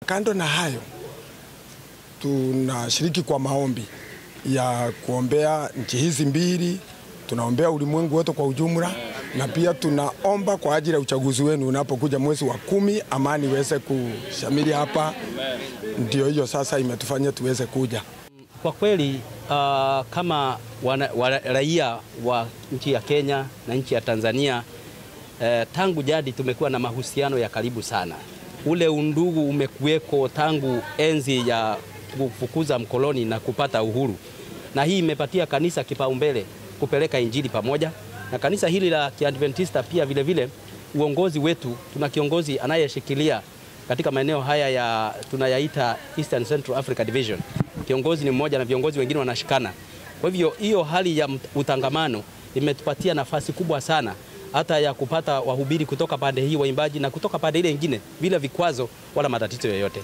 Kando na hayo, tunashiriki kwa maombi ya kuombea nchi hizi mbili, tunaombea ulimwengu wote kwa ujumla, na pia tunaomba kwa ajili ya uchaguzi wenu unapokuja mwezi wa 10, amani iweze kushamiri hapa. Ndio hiyo sasa imetufanya tuweze kuja. Kwa kweli kama raia wa nchi ya Kenya na nchi ya Tanzania, tangu jadi tumekuwa na mahusiano ya karibu sana. Ule undugu umekuweko tangu enzi ya kufukuza mkoloni na kupata uhuru. Na hii imepatia kanisa kipaumbele kupeleka injili pamoja. Na kanisa hili la Kiadventista pia vile vile uongozi wetu, tuna kiongozi anayeshikilia katika maeneo haya ya tunayaita Eastern Central Africa Division. Kiongozi ni mmoja na viongozi wengine wanashikana. Kwa hivyo hiyo hali ya utangamano imetupatia nafasi kubwa sana hata ya kupata wahubiri kutoka pande hii, waimbaji, na kutoka pande ile nyingine bila vikwazo wala matatizo yoyote.